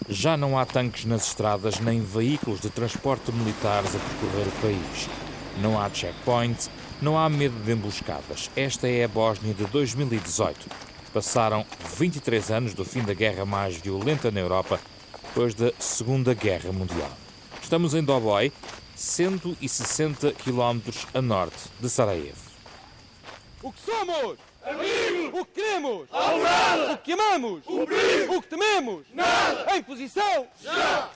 Já não há tanques nas estradas nem veículos de transporte militares a percorrer o país. Não há checkpoints, não há medo de emboscadas. Esta é a Bósnia de 2018. Passaram 23 anos do fim da guerra mais violenta na Europa, depois da Segunda Guerra Mundial. Estamos em Doboj, 160 km a norte de Sarajevo. O que somos? Amigos! O que queremos? Alvorada! O que amamos? Cumprir! O que tememos? Nada! Em posição? Já!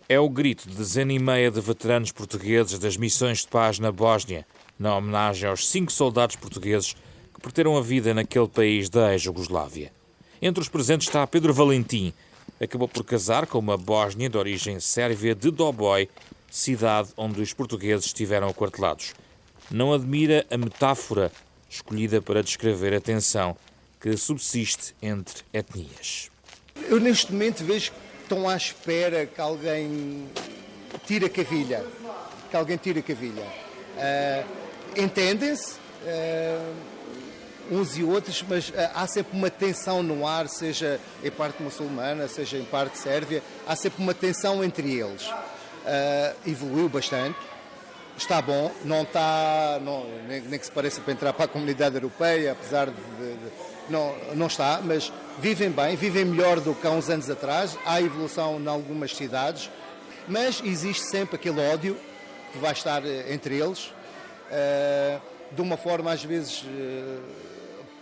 É o grito de dezena e meia de veteranos portugueses das missões de paz na Bósnia, na homenagem aos 5 soldados portugueses que perderam a vida naquele país da ex-Jugoslávia. Entre os presentes está Pedro Valentim. Acabou por casar com uma bósnia de origem sérvia de Doboj, cidade onde os portugueses estiveram aquartelados. Não admira a metáfora escolhida para descrever a tensão que subsiste entre etnias. Eu neste momento vejo que estão à espera que alguém tire a cavilha. Entendem-se uns e outros, mas há sempre uma tensão no ar, seja em parte muçulmana, seja em parte sérvia, há sempre uma tensão entre eles. Evoluiu bastante. Está bom, não está, nem que se pareça para entrar para a comunidade europeia, apesar de não está, mas vivem bem, vivem melhor do que há uns anos atrás. Há evolução em algumas cidades, mas existe sempre aquele ódio que vai estar entre eles, de uma forma às vezes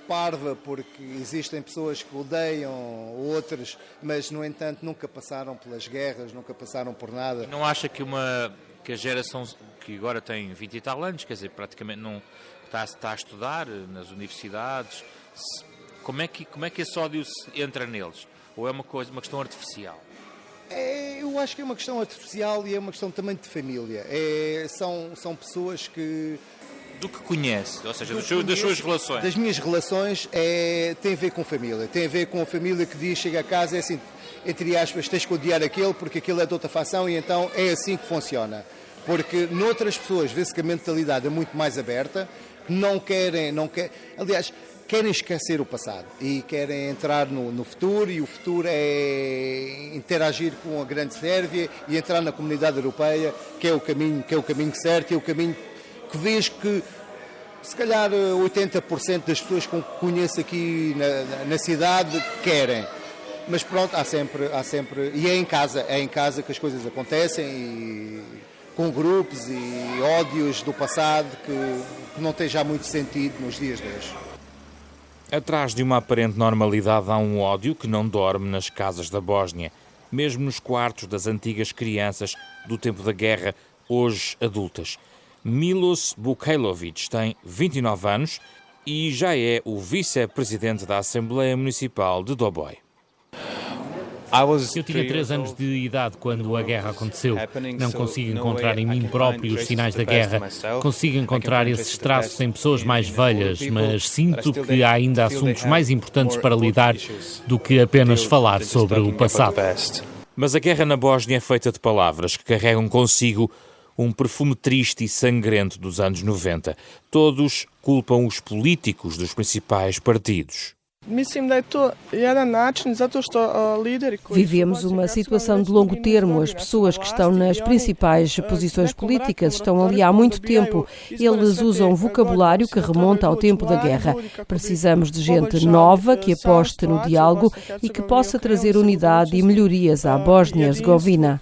parva, porque existem pessoas que odeiam outros, mas no entanto nunca passaram pelas guerras, nunca passaram por nada. Não acha que a geração que agora tem 20 e tal anos, quer dizer, praticamente não está a estudar nas universidades, como é que esse ódio entra neles? Ou é uma questão artificial? Eu acho que é uma questão artificial e é uma questão também de família. São pessoas que... Do que conhece, ou seja, das suas relações? Das minhas relações tem a ver com família. Tem a ver com a família que diz, chega a casa, é assim, entre aspas, tens que odiar aquele porque aquele é de outra facção e então é assim que funciona. Porque noutras pessoas vê-se que a mentalidade é muito mais aberta, não querem, aliás, querem esquecer o passado e querem entrar no futuro, e o futuro é interagir com a grande Sérvia e entrar na comunidade europeia, que é o caminho certo, e é o caminho que vejo que se calhar 80% das pessoas que conheço aqui na cidade querem. Mas pronto, há sempre, e é em casa que as coisas acontecem, e com grupos e ódios do passado que não tem já muito sentido nos dias de hoje. Atrás de uma aparente normalidade há um ódio que não dorme nas casas da Bósnia, mesmo nos quartos das antigas crianças do tempo da guerra, hoje adultas. Milos Bukajlović tem 29 anos e já é o vice-presidente da Assembleia Municipal de Doboj. Eu tinha 3 anos de idade quando a guerra aconteceu. Não consigo encontrar em mim próprio os sinais da guerra. Consigo encontrar esses traços em pessoas mais velhas, mas sinto que há ainda assuntos mais importantes para lidar do que apenas falar sobre o passado. Mas a guerra na Bósnia é feita de palavras que carregam consigo um perfume triste e sangrento dos anos 90. Todos culpam os políticos dos principais partidos. Vivemos uma situação de longo termo. As pessoas que estão nas principais posições políticas estão ali há muito tempo. Eles usam vocabulário que remonta ao tempo da guerra. Precisamos de gente nova que aposte no diálogo e que possa trazer unidade e melhorias à Bósnia-Herzegovina.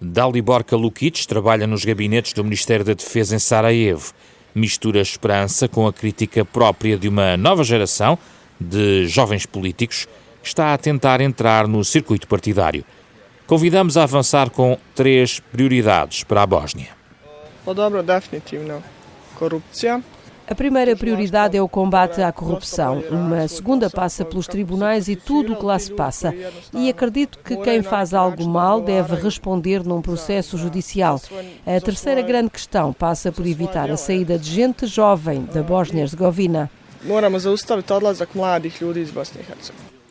Dalibor Lukic trabalha nos gabinetes do Ministério da Defesa em Sarajevo. Mistura esperança com a crítica própria de uma nova geração de jovens políticos que está a tentar entrar no circuito partidário. Convidamos a avançar com 3 prioridades para a Bósnia. A primeira prioridade é o combate à corrupção. Uma segunda passa pelos tribunais e tudo o que lá se passa. E acredito que quem faz algo mal deve responder num processo judicial. A terceira grande questão passa por evitar a saída de gente jovem da Bósnia-Herzegovina.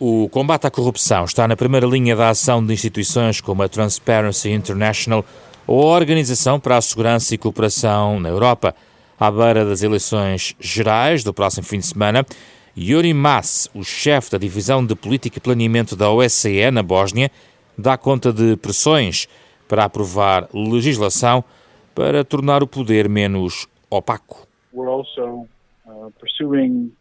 O combate à corrupção está na primeira linha da ação de instituições como a Transparency International ou a Organização para a Segurança e Cooperação na Europa. À beira das eleições gerais do próximo fim de semana, Yuri Mas, o chefe da Divisão de Política e Planeamento da OSCE na Bósnia, dá conta de pressões para aprovar legislação para tornar o poder menos opaco. We're also pursuing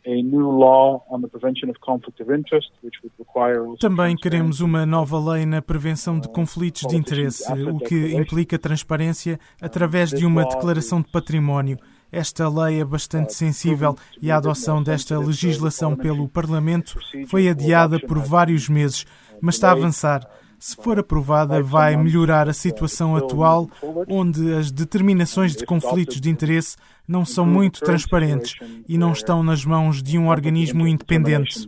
a new law on the prevention of conflict of interest, which would require also. Também queremos uma nova lei na prevenção de conflitos de interesse, o que implica transparência através de uma declaração de património. Esta lei é bastante sensível e a adoção desta legislação pelo Parlamento foi adiada por vários meses, mas está a avançar. Se for aprovada, vai melhorar a situação atual, onde as determinações de conflitos de interesse não são muito transparentes e não estão nas mãos de um organismo independente.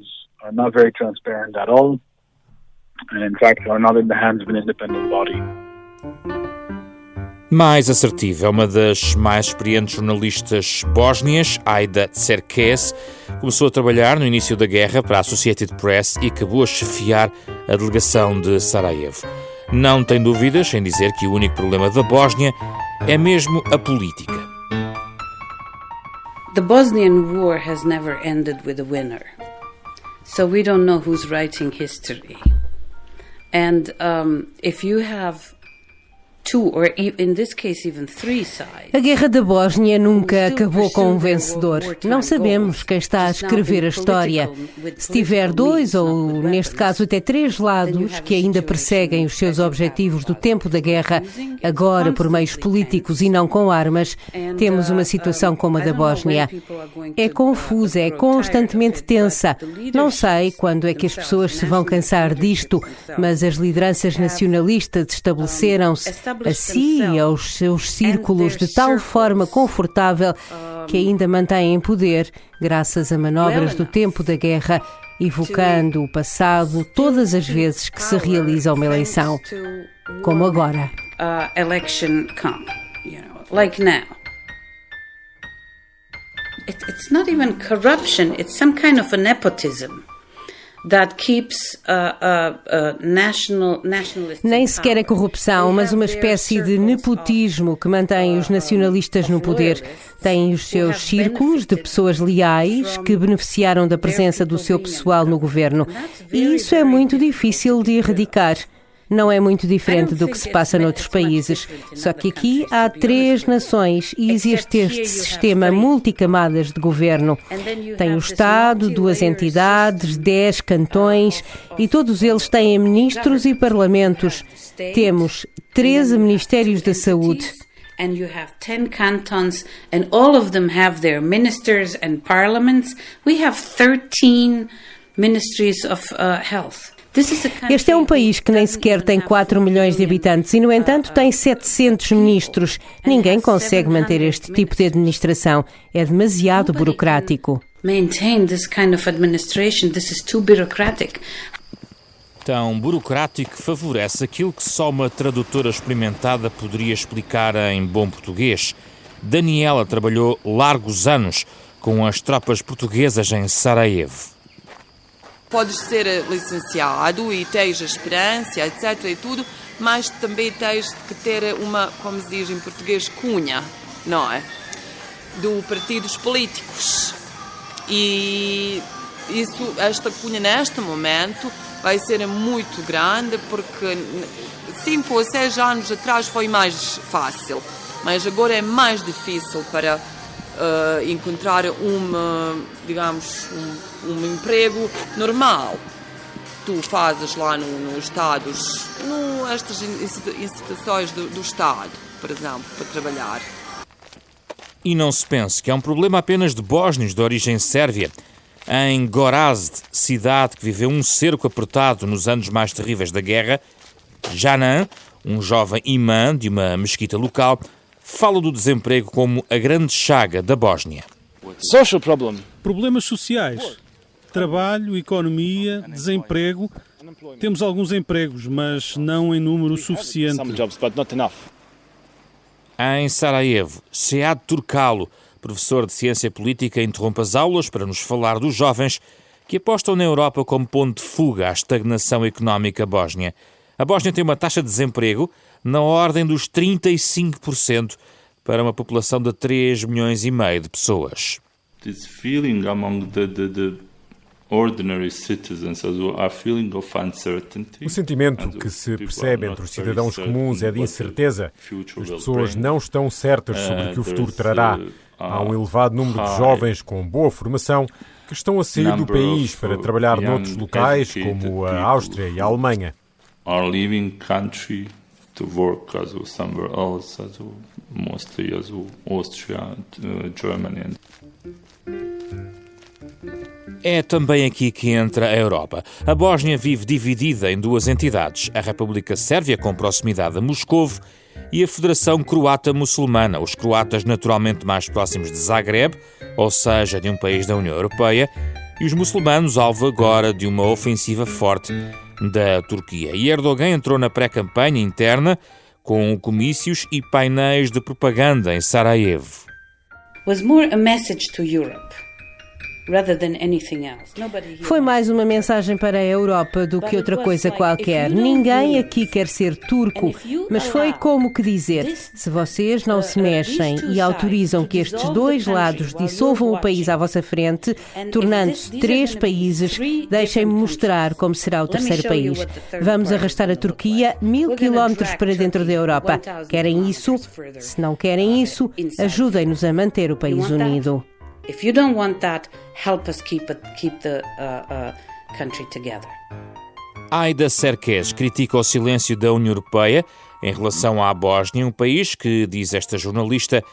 Mais assertiva é uma das mais experientes jornalistas bósnias, Aida Cerques. Começou a trabalhar no início da guerra para a Associated Press e acabou a chefiar a delegação de Sarajevo. Não tem dúvidas em dizer que o único problema da Bósnia é mesmo a política. The Bosnian War has never ended with a winner. So we don't know who's writing history. And if you have two, or in this case even three sides. A Guerra da Bósnia nunca acabou com um vencedor. Não sabemos quem está a escrever a história. Se tiver dois, ou neste caso até três lados, que ainda perseguem os seus objetivos do tempo da guerra, agora por meios políticos e não com armas, temos uma situação como a da Bósnia. É confusa, é constantemente tensa. Não sei quando é que as pessoas se vão cansar disto, mas as lideranças nacionalistas estabeleceram-se a si e aos seus círculos de tal forma confortável que ainda mantêm poder graças a manobras do tempo da guerra, evocando o passado todas as vezes que se realiza uma eleição, como agora. Election come, like now. It's not even corruption, it's some kind of a nepotism. Nem sequer é corrupção, mas uma espécie de nepotismo que mantém os nacionalistas no poder. Têm os seus círculos de pessoas leais que beneficiaram da presença do seu pessoal no governo. E isso é muito difícil de erradicar. Não é muito diferente do que se passa noutros países. Só que aqui há 3 nações e existe este sistema multicamadas de governo. Tem o Estado, 2 entidades, 10 cantões e todos eles têm ministros e parlamentos. Temos 13 ministérios da saúde. And you have 10 cantons and all of them have their ministers and parliaments. We have 13 ministries of health. Este é um país que nem sequer tem 4 milhões de habitantes e, no entanto, tem 700 ministros. Ninguém consegue manter este tipo de administração. É demasiado burocrático. Maintain this kind of administration. This is too bureaucratic. Tão burocrático que favorece aquilo que só uma tradutora experimentada poderia explicar em bom português. Daniela trabalhou largos anos com as tropas portuguesas em Sarajevo. Podes ser licenciado e tens a experiência, etc. e tudo, mas também tens que ter uma, como se diz em português, cunha, não é? De partidos políticos. E esta cunha neste momento vai ser muito grande porque 5 ou 6 anos atrás foi mais fácil, mas agora é mais difícil para encontrar um emprego normal. Tu fazes lá nos Estados, estas instituições do Estado, por exemplo, para trabalhar. E não se pense que é um problema apenas de bósnios de origem sérvia. Em Gorazde, cidade que viveu um cerco apertado nos anos mais terríveis da guerra, Janan, um jovem imã de uma mesquita local, fala do desemprego como a grande chaga da Bósnia. Social problem. Problemas sociais. Trabalho, economia, desemprego. Temos alguns empregos, mas não em número suficiente. Em Sarajevo, Sead Turkalo, professor de ciência política, interrompe as aulas para nos falar dos jovens que apostam na Europa como ponto de fuga à estagnação económica bósnia. A Bósnia tem uma taxa de desemprego na ordem dos 35% para uma população de 3,5 milhões de pessoas. this feeling among the ordinary citizens as well, a feeling of uncertainty. O sentimento que se percebe entre os cidadãos comuns é de incerteza. As pessoas não estão certas sobre o que o futuro trará. Há um elevado número de jovens com boa formação que estão a sair do país para trabalhar noutros locais, como a Áustria e a Alemanha. Are leaving country to work as somewhere else, as mostly as Austria, Germany. É também aqui que entra a Europa. A Bósnia vive dividida em duas entidades, a República Sérvia, com proximidade a Moscovo, e a Federação Croata Muçulmana, os croatas naturalmente mais próximos de Zagreb, ou seja, de um país da União Europeia, e os muçulmanos alvo agora de uma ofensiva forte da Turquia. E Erdogan entrou na pré-campanha interna com comícios e painéis de propaganda em Sarajevo. Was more a message to Europe. Foi mais uma mensagem para a Europa do que outra coisa qualquer. Ninguém aqui quer ser turco, mas foi como que dizer, se vocês não se mexem e autorizam que estes dois lados dissolvam o país à vossa frente, tornando-se 3 países, deixem-me mostrar como será o terceiro país. Vamos arrastar a Turquia 1000 quilómetros para dentro da Europa. Querem isso? Se não querem isso, ajudem-nos a manter o país unido. If you don't want that, help us keep the country together. Aida Serkes critica o silêncio da União Europeia em relação à Bósnia, um país que, diz esta jornalista,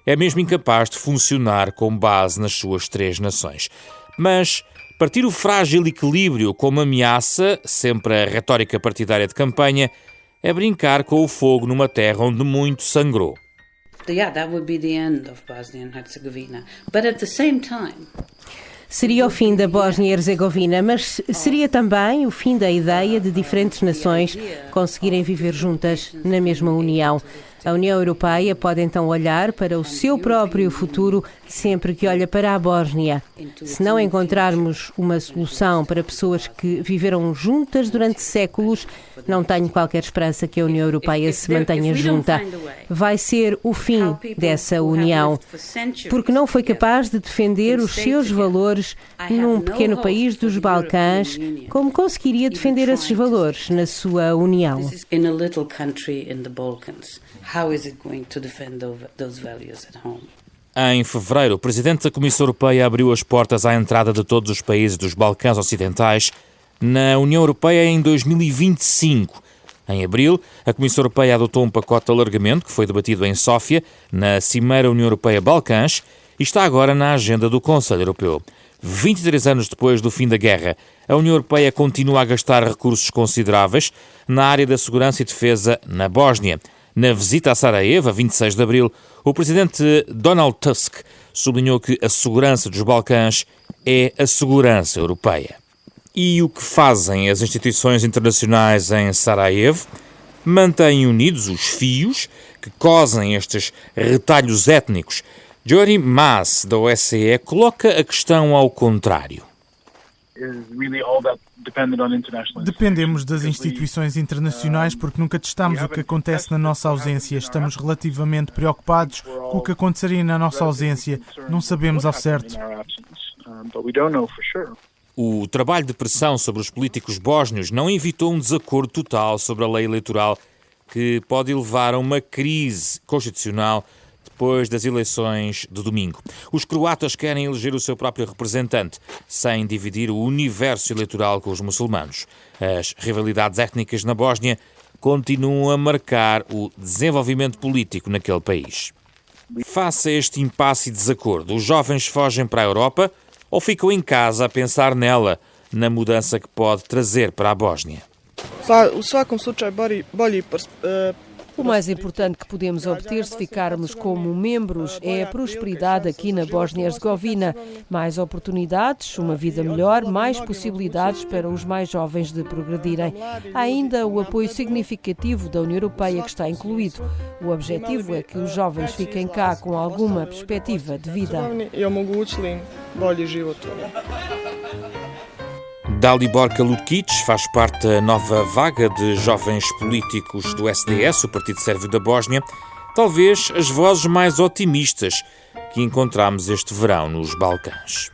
é mesmo incapaz de funcionar com base nas suas 3 nações. Mas partir o frágil equilíbrio como ameaça, sempre a retórica partidária de campanha, é brincar com o fogo numa terra onde muito sangrou. That would be the end of Bosnia and Herzegovina. But at the same time, seria o fim da Bósnia e Herzegovina, mas seria também o fim da ideia de diferentes nações conseguirem viver juntas na mesma União. A União Europeia pode então olhar para o seu próprio futuro sempre que olha para a Bósnia. Se não encontrarmos uma solução para pessoas que viveram juntas durante séculos, não tenho qualquer esperança que a União Europeia se mantenha junta. Vai ser o fim dessa União, porque não foi capaz de defender os seus valores num pequeno país dos Balcãs, como conseguiria defender esses valores na sua União. How is it going to defend those values at home? Em fevereiro, o presidente da Comissão Europeia abriu as portas à entrada de todos os países dos Balcãs Ocidentais na União Europeia em 2025. Em abril, a Comissão Europeia adotou um pacote de alargamento que foi debatido em Sófia, na Cimeira União Europeia-Balcãs, e está agora na agenda do Conselho Europeu. 23 anos depois do fim da guerra, a União Europeia continua a gastar recursos consideráveis na área da segurança e defesa na Bósnia. Na visita a Sarajevo, a 26 de abril, o presidente Donald Tusk sublinhou que a segurança dos Balcãs é a segurança europeia. E o que fazem as instituições internacionais em Sarajevo? Mantêm unidos os fios que cosem estes retalhos étnicos. Jory Mas, da OSCE, coloca a questão ao contrário. Dependemos das instituições internacionais porque nunca testamos o que acontece na nossa ausência. Estamos relativamente preocupados com o que aconteceria na nossa ausência. Não sabemos ao certo. O trabalho de pressão sobre os políticos bósnios não evitou um desacordo total sobre a lei eleitoral que pode levar a uma crise constitucional depois das eleições de domingo. Os croatas querem eleger o seu próprio representante, sem dividir o universo eleitoral com os muçulmanos. As rivalidades étnicas na Bósnia continuam a marcar o desenvolvimento político naquele país. Face a este impasse e desacordo, os jovens fogem para a Europa ou ficam em casa a pensar nela, na mudança que pode trazer para a Bósnia? O mais importante que podemos obter se ficarmos como membros é a prosperidade aqui na Bósnia e Herzegovina. Mais oportunidades, uma vida melhor, mais possibilidades para os mais jovens de progredirem. Há ainda o apoio significativo da União Europeia que está incluído. O objetivo é que os jovens fiquem cá com alguma perspectiva de vida. Dalibor Kalukic faz parte da nova vaga de jovens políticos do SDS, o Partido Sérvio da Bósnia, talvez as vozes mais otimistas que encontramos este verão nos Balcãs.